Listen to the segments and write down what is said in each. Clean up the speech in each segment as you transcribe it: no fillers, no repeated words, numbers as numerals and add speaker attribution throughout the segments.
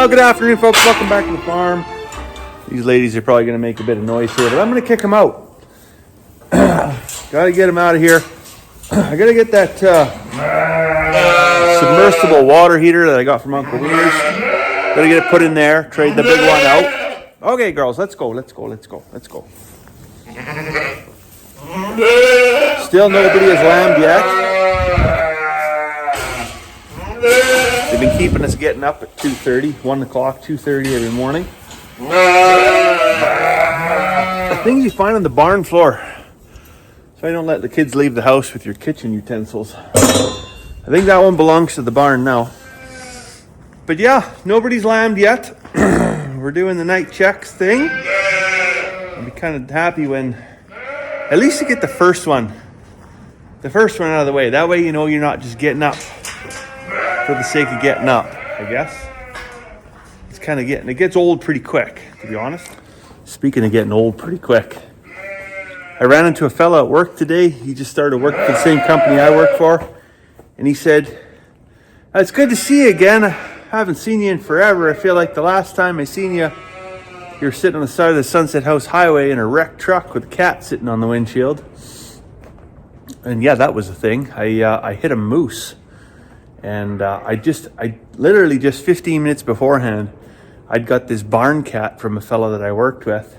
Speaker 1: Well, good afternoon, folks. Welcome back to the farm. These ladies are probably going to make a bit of noise here, but I'm going to kick them out. Got to get them out of here. I got to get that submersible water heater that I got from Uncle Wiener's. Got to get it put in there. Trade the big one out. Okay, girls, let's go. Still nobody has lambed yet. They've been keeping us getting up at 2:30, 1 o'clock, 2:30 every morning. The things you find on the barn floor. So I don't let the kids leave the house with your kitchen utensils. I think that one belongs to the barn now. But yeah, nobody's lambed yet. We're doing the night checks thing. I'll be kind of happy when at least you get the first one out of the way. That way you know you're not just getting up for the sake of getting up, I guess. It's kind of it gets old pretty quick, to be honest. Speaking of getting old pretty quick, I ran into a fella at work today. He just started working for the same company I work for. And he said, "It's good to see you again. I haven't seen you in forever. I feel like the last time I seen you, you were sitting on the side of the Sunset House Highway in a wrecked truck with a cat sitting on the windshield." And yeah, that was the thing. I hit a moose. And I literally just 15 minutes beforehand, I'd got this barn cat from a fella that I worked with.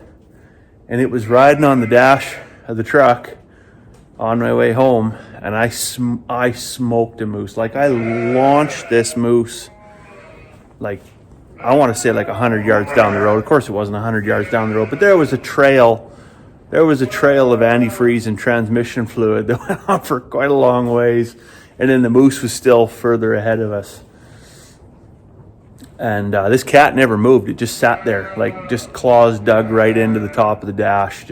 Speaker 1: And it was riding on the dash of the truck on my way home. And I smoked a moose. Like, I launched this moose, like, I want to say like 100 yards down the road. Of course it wasn't 100 yards down the road, but there was a trail of antifreeze and transmission fluid that went on for quite a long ways. And then the moose was still further ahead of us. And this cat never moved. It just sat there, like just claws dug right into the top of the dash.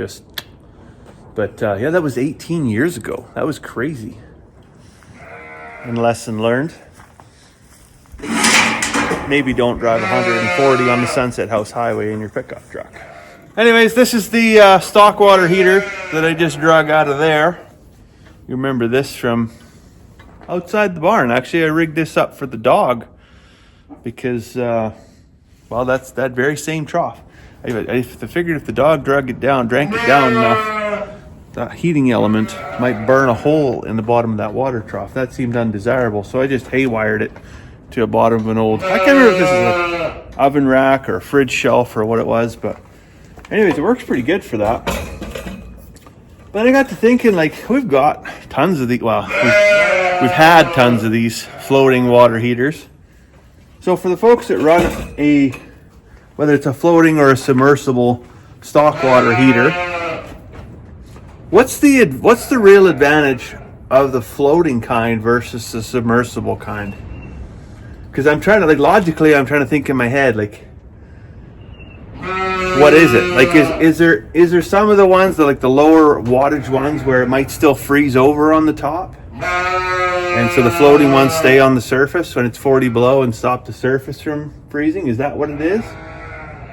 Speaker 1: But yeah, that was 18 years ago. That was crazy. And lesson learned. Maybe don't drive 140 on the Sunset House Highway in your pickup truck. Anyways, this is the stock water heater that I just drug out of there. You remember this from outside the barn. Actually, I rigged this up for the dog because, well, that's that very same trough. I figured if the dog drank it down enough, the heating element might burn a hole in the bottom of that water trough. That seemed undesirable, so I just haywired it to the bottom of an old, I can't remember if this is an oven rack or a fridge shelf or what it was, but anyways, it works pretty good for that. But I got to thinking, like, we've got tons of these, well, we've had tons of these floating water heaters. So for the folks that run whether it's a floating or a submersible stock water heater, what's the real advantage of the floating kind versus the submersible kind? Because I'm trying to, like, logically, I'm trying to think in my head, like, what is it? Like, is there some of the ones that, like, the lower wattage ones where it might still freeze over on the top? And so the floating ones stay on the surface when it's 40 below and stop the surface from freezing? Is that what it is?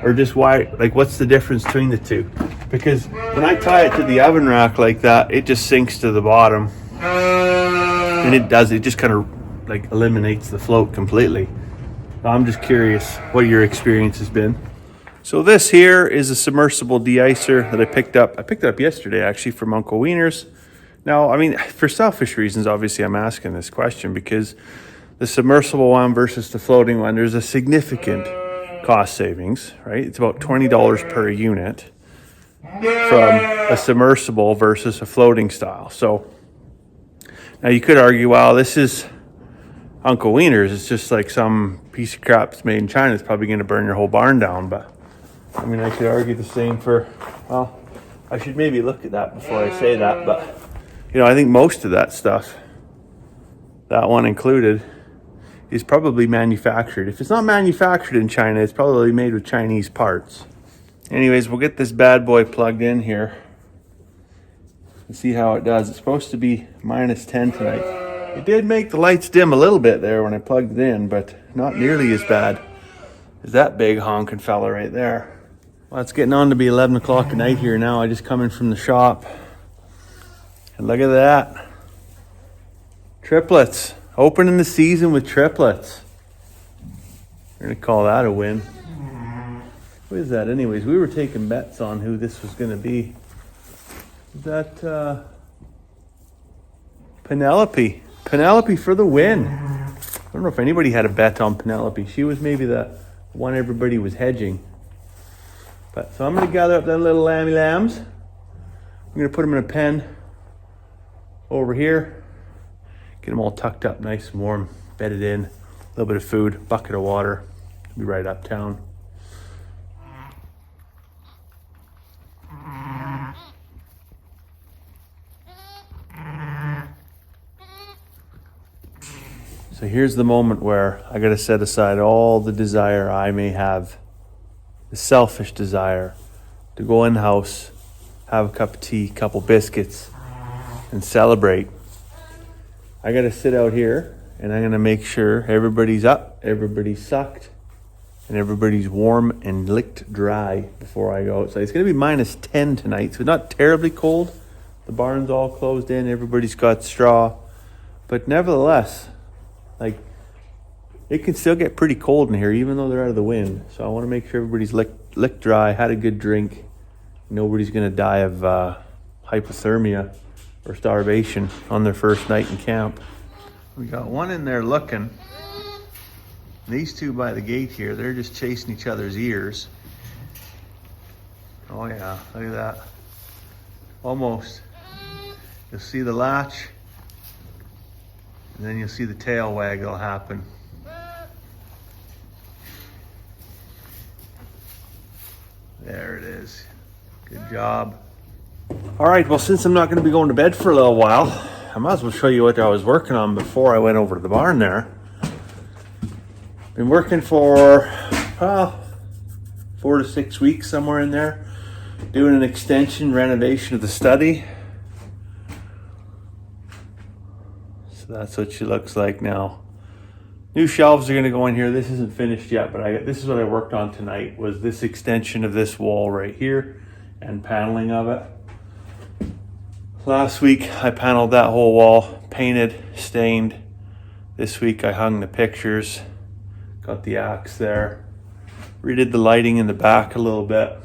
Speaker 1: Or just why, like, what's the difference between the two? Because when I tie it to the oven rack like that, it just sinks to the bottom. And it just kind of, like, eliminates the float completely. I'm just curious what your experience has been. So this here is a submersible de-icer that I picked up. I picked it up yesterday, actually, from Uncle Wiener's. Now, I mean, for selfish reasons, obviously, I'm asking this question because the submersible one versus the floating one, there's a significant cost savings, right? It's about $20 per unit from a submersible versus a floating style. So now you could argue, well, this is Uncle Wiener's. It's just like some piece of crap that's made in China. It's probably going to burn your whole barn down. But I mean, I could argue the same for, well, I should maybe look at that before I say that. But, you know, I think most of that stuff, that one included, is probably manufactured. If it's not manufactured in China, it's probably made with Chinese parts. Anyways, we'll get this bad boy plugged in here and see how it does. It's supposed to be -10 tonight. It did make the lights dim a little bit there when I plugged it in, but not nearly as bad as that big honking fella right there. Well, it's getting on to be 11 o'clock at night here now. I just come in from the shop. And look at that. Triplets. Opening the season with triplets. We're gonna call that a win. Who is that anyways? We were taking bets on who this was gonna be. Is that Penelope? Penelope for the win. I don't know if anybody had a bet on Penelope. She was maybe the one everybody was hedging. But so I'm gonna gather up them little lammy lambs. I'm gonna put them in a pen over here. Get them all tucked up nice and warm, bedded in, a little bit of food, bucket of water. Be right uptown. So here's the moment where I gotta set aside all the desire I may have, the selfish desire to go in house, have a cup of tea, couple biscuits, and celebrate. I gotta sit out here and I'm gonna make sure everybody's up, everybody's sucked, and everybody's warm and licked dry before I go outside. It's gonna be -10 tonight, so not terribly cold. The barn's all closed in, everybody's got straw, but nevertheless, like, it can still get pretty cold in here, even though they're out of the wind. So I want to make sure everybody's licked dry, had a good drink. Nobody's going to die of hypothermia or starvation on their first night in camp. We got one in there looking. These two by the gate here, they're just chasing each other's ears. Oh yeah, look at that. Almost. You'll see the latch. And then you'll see the tail waggle happen. There it is. Good job. All right, well, since I'm not going to be going to bed for a little while, I might as well show you what I was working on before I went over to the barn there. Been working for 4 to 6 weeks, somewhere in there, doing an extension renovation of the study. So that's what she looks like now. New shelves are going to go in here. This isn't finished yet, but this is what I worked on tonight, was this extension of this wall right here and paneling of it. Last week I paneled that whole wall, painted, stained. This week I hung the pictures, got the axe there, redid the lighting in the back a little bit,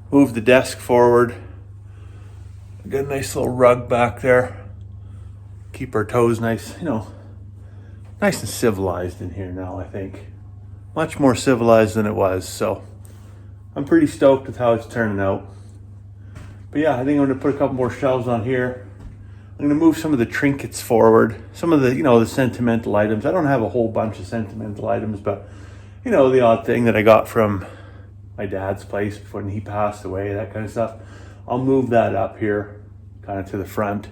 Speaker 1: moved the desk forward. I got a nice little rug back there. Keep our toes nice, nice and civilized in here now, I think. Much more civilized than it was, so I'm pretty stoked with how it's turning out. But yeah, I think I'm gonna put a couple more shelves on here. I'm gonna move some of the trinkets forward, some of the, the sentimental items. I don't have a whole bunch of sentimental items, but the odd thing that I got from my dad's place when he passed away, that kind of stuff. I'll move that up here, kind of to the front.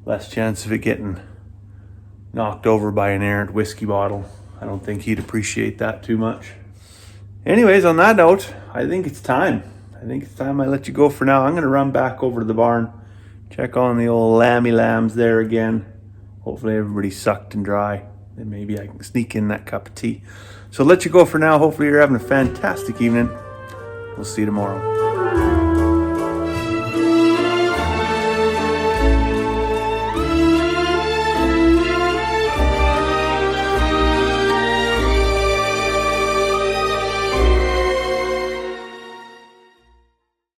Speaker 1: Less chance of it getting knocked over by an errant whiskey bottle. I don't think he'd appreciate that too much. Anyways, on that note, I think it's time. I let you go for now. I'm going to run back over to the barn, check on the old lammy lambs there again. Hopefully everybody's sucked and dry. And maybe I can sneak in that cup of tea. So I'll let you go for now. Hopefully you're having a fantastic evening. We'll see you tomorrow.